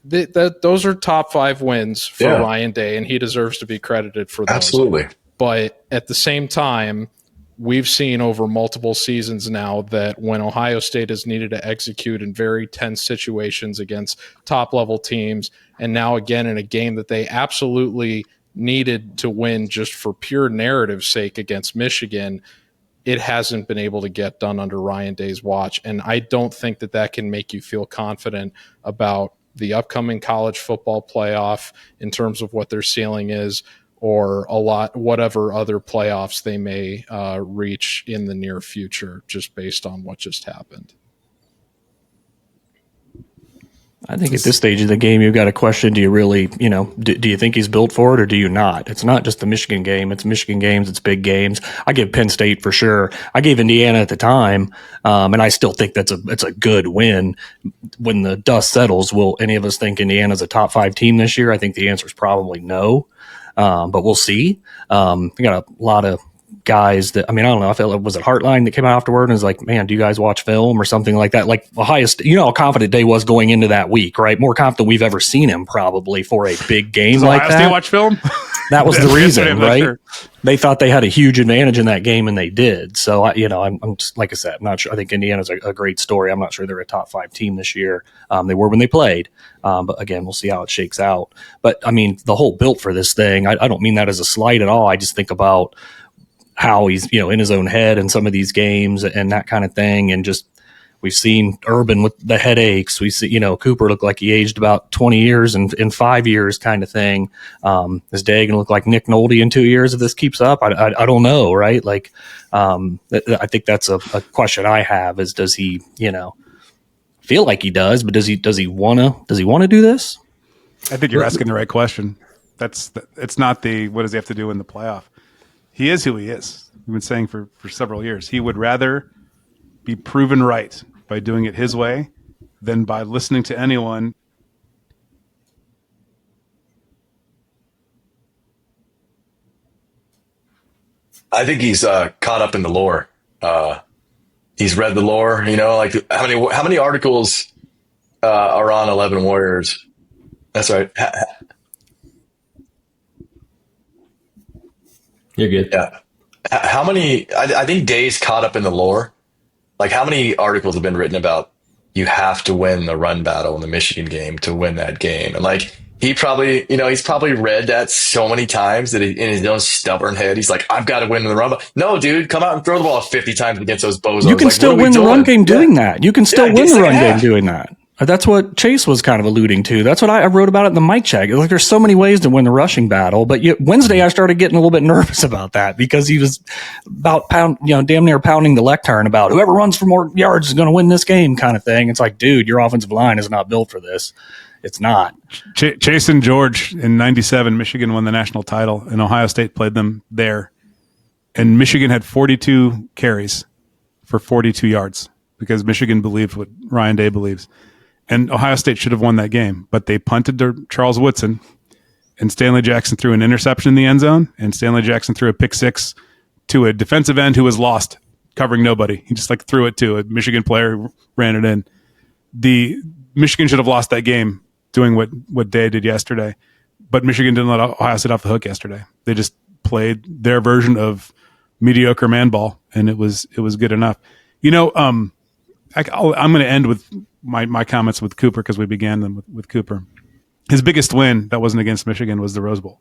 those are top 5 wins for Ryan Day, and he deserves to be credited for those. Absolutely. But at the same time, we've seen over multiple seasons now that when Ohio State has needed to execute in very tense situations against top-level teams, and now again in a game that they absolutely needed to win just for pure narrative sake against Michigan, it hasn't been able to get done under Ryan Day's watch. And I don't think that can make you feel confident about the upcoming college football playoff in terms of what their ceiling is, or whatever other playoffs they may reach in the near future, just based on what just happened. I think at this stage of the game, you've got a question: do you really, do you think he's built for it, or do you not? It's not just the Michigan game; it's Michigan games, it's big games. I give Penn State for sure. I gave Indiana at the time, and I still think it's a good win. When the dust settles, will any of us think Indiana's a top 5 team this year? I think the answer is probably no. But we'll see. We got a lot of guys that, I mean, I don't know, I felt like, was it Heartline that came out afterward and was like, man, do you guys watch film or something like that? Like the highest, you know how confident Day was going into that week, right? More confident we've ever seen him probably for a big game like Ohio that. State watch film? That was the reason, right? Sure. They thought they had a huge advantage in that game, and they did. So, I'm just, like I said, I'm not sure. I think Indiana's a great story. I'm not sure they're a top 5 team this year. They were when they played. But again, we'll see how it shakes out. But, I mean, the whole built for this thing, I don't mean that as a slight at all. I just think about how he's, in his own head in some of these games and that kind of thing. And just, we've seen Urban with the headaches. We see, Cooper looked like he aged about 20 years and in 5 years kind of thing. Is Day going to look like Nick Nolte in 2 years if this keeps up? I don't know, right? Like, I think that's a question I have is, does he, feel like he does, but does he want to do this? I think you're asking the right question. It's not what does he have to do in the playoff? He is who he is. We've been saying for several years. He would rather be proven right by doing it his way than by listening to anyone. I think he's caught up in the lore. He's read the lore, like how many articles are on 11 Warriors? That's right. You're good. Yeah. How many, I think Day's caught up in the lore. Like how many articles have been written about you have to win the run battle in the Michigan game to win that game. And like, he probably, he's probably read that so many times that in his own stubborn head, he's like, I've got to win the run battle. No, dude, come out and throw the ball 50 times against those bozos. You can still win the run game doing that. You can still win the run game doing that. That's what Chase was kind of alluding to. That's what I wrote about it in the mic check. Like, there's so many ways to win the rushing battle, but Wednesday I started getting a little bit nervous about that because he was about damn near pounding the lectern about whoever runs for more yards is going to win this game kind of thing. It's like, dude, your offensive line is not built for this. It's not. Chase and George in '97, Michigan won the national title, and Ohio State played them there. And Michigan had 42 carries for 42 yards because Michigan believed what Ryan Day believes. And Ohio State should have won that game, but they punted to Charles Woodson, and Stanley Jackson threw an interception in the end zone, and Stanley Jackson threw a pick six to a defensive end who was lost, covering nobody. He just threw it to a Michigan player who ran it in. The Michigan should have lost that game doing what Day did yesterday, but Michigan didn't let Ohio State off the hook yesterday. They just played their version of mediocre man ball, and it was good enough. I'm going to end with my comments with Cooper because we began them with Cooper. His biggest win that wasn't against Michigan was the Rose Bowl.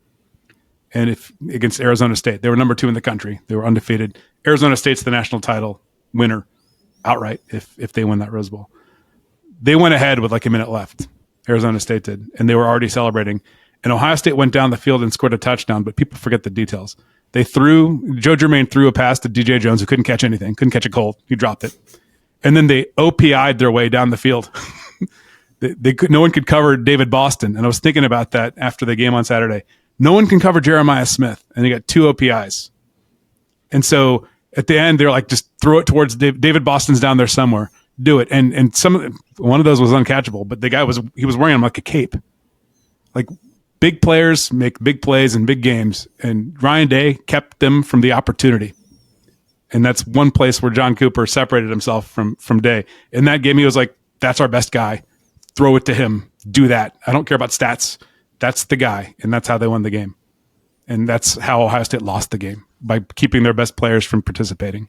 And against Arizona State. They were number 2 in the country. They were undefeated. Arizona State's the national title winner outright if they win that Rose Bowl. They went ahead with like a minute left. Arizona State did. And they were already celebrating. And Ohio State went down the field and scored a touchdown, but people forget the details. Joe Germain threw a pass to DJ Jones who couldn't catch anything, couldn't catch a cold. He dropped it. And then they OPI'd their way down the field. No one could cover David Boston. And I was thinking about that after the game on Saturday. No one can cover Jeremiah Smith. And they got 2 OPIs. And so at the end, they're like, just throw it towards David Boston's down there somewhere. Do it. And one of those was uncatchable, but the guy was wearing him like a cape. Like, big players make big plays in big games. And Ryan Day kept them from the opportunity. And that's one place where John Cooper separated himself from Day. In that game, he was like, that's our best guy. Throw it to him. Do that. I don't care about stats. That's the guy. And that's how they won the game. And that's how Ohio State lost the game, by keeping their best players from participating.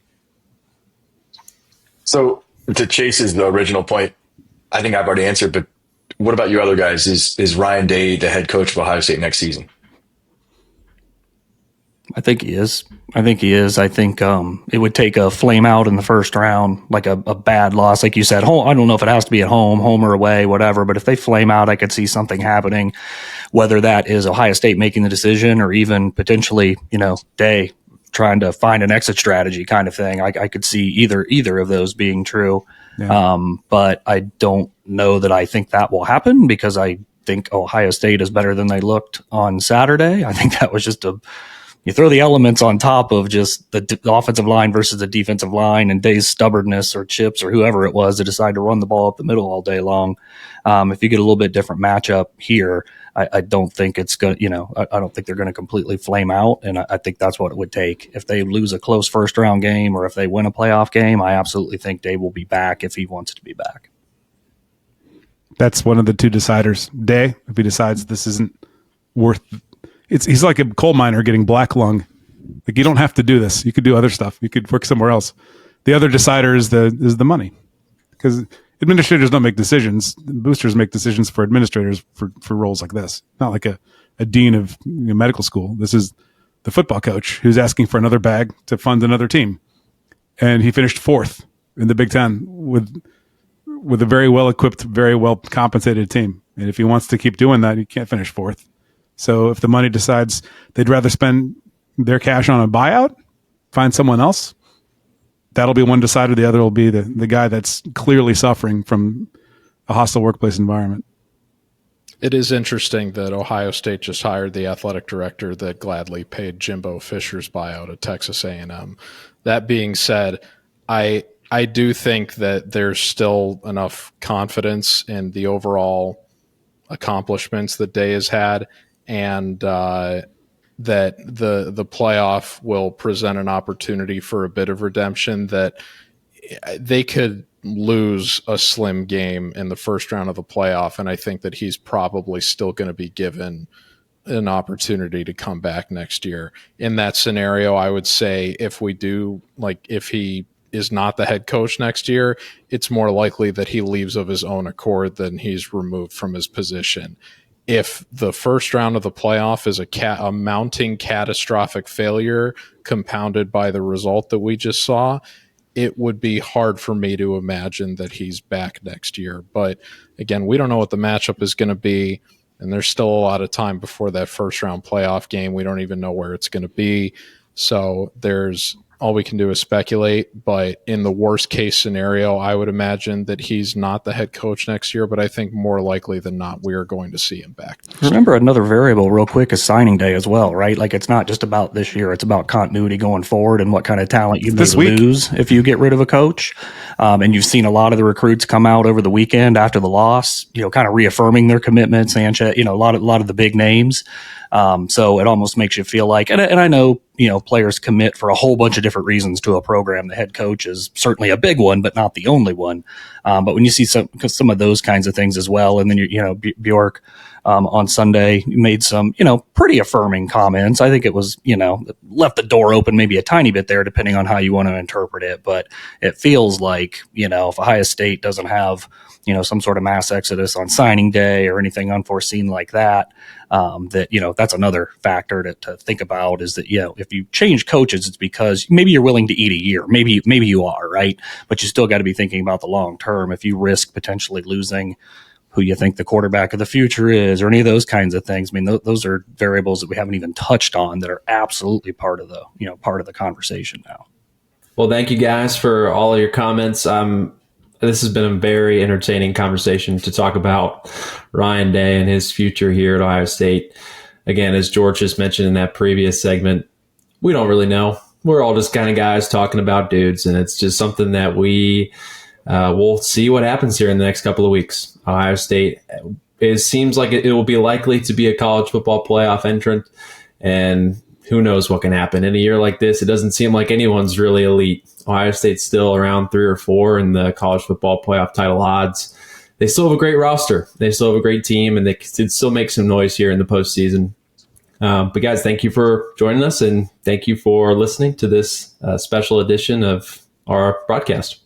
So to Chase's the original point, I think I've already answered, but what about your other guys? Is Ryan Day the head coach of Ohio State next season? I think he is. I think it would take a flame out in the first round, like a bad loss. Like you said, I don't know if it has to be at home or away, whatever. But if they flame out, I could see something happening, whether that is Ohio State making the decision or even potentially, Day trying to find an exit strategy kind of thing. I could see either of those being true. Yeah. But I don't know that I think that will happen because I think Ohio State is better than they looked on Saturday. I think that was just a You throw the elements on top of just the offensive line versus the defensive line and Day's stubbornness or Chips or whoever it was to decide to run the ball up the middle all day long. If you get a little bit different matchup here, I don't think it's going to, I don't think they're going to completely flame out. And I think that's what it would take. If they lose a close first round game or if they win a playoff game, I absolutely think Day will be back if he wants to be back. That's one of the two deciders. Day, if he decides this isn't worth he's like a coal miner getting black lung. Like, you don't have to do this. You could do other stuff. You could work somewhere else. The other decider is the money, because administrators don't make decisions. Boosters make decisions for administrators for roles like this. Not like a dean of medical school. This is the football coach who's asking for another bag to fund another team, and he finished 4th in the Big Ten with a very well equipped, very well compensated team. And if he wants to keep doing that, he can't finish 4th. So if the money decides they'd rather spend their cash on a buyout, find someone else, that'll be one decider. The other will be the guy that's clearly suffering from a hostile workplace environment. It is interesting that Ohio State just hired the athletic director that gladly paid Jimbo Fisher's buyout at Texas A&M. That being said, I do think that there's still enough confidence in the overall accomplishments that Day has had, and that the playoff will present an opportunity for a bit of redemption, that they could lose a slim game in the first round of the playoff, and I think that he's probably still going to be given an opportunity to come back next year. In that scenario, I would say if he is not the head coach next year, it's more likely that he leaves of his own accord than he's removed from his position. If the first round of the playoff is a mounting catastrophic failure compounded by the result that we just saw, it would be hard for me to imagine that he's back next year. But again, we don't know what the matchup is going to be, and there's still a lot of time before that first round playoff game. We don't even know where it's going to be. So all we can do is speculate, but in the worst case scenario, I would imagine that he's not the head coach next year, but I think more likely than not, we are going to see him back. Remember, another variable real quick is signing day as well, right? Like, it's not just about this year. It's about continuity going forward and what kind of talent you may lose if you get rid of a coach. And you've seen a lot of the recruits come out over the weekend after the loss, kind of reaffirming their commitment. Sanchez, a lot of the big names. So it almost makes you feel like, and I know, players commit for a whole bunch of different reasons to a program. The head coach is certainly a big one, but not the only one. But when you see some of those kinds of things as well, and then Bjork on Sunday made some, pretty affirming comments. I think it was, left the door open maybe a tiny bit there, depending on how you want to interpret it. But it feels like, if Ohio State doesn't have, some sort of mass exodus on signing day or anything unforeseen like that, that's another factor to think about, is that, if you change coaches, it's because maybe you're willing to eat a year. Maybe you are, right? But you still got to be thinking about the long term. If you risk potentially losing who you think the quarterback of the future is, or any of those kinds of things. I mean, those are variables that we haven't even touched on that are absolutely part of the conversation now. Well, thank you guys for all of your comments. This has been a very entertaining conversation to talk about Ryan Day and his future here at Ohio State. Again, as George just mentioned in that previous segment, we don't really know. We're all just kind of guys talking about dudes, and it's just something that we'll see what happens here in the next couple of weeks. Ohio State, it seems like it will be likely to be a college football playoff entrant, and who knows what can happen. In a year like this, it doesn't seem like anyone's really elite. Ohio State's still around 3 or 4 in the college football playoff title odds. They still have a great roster. They still have a great team, and they could still make some noise here in the postseason. But guys, thank you for joining us, and thank you for listening to this special edition of our broadcast.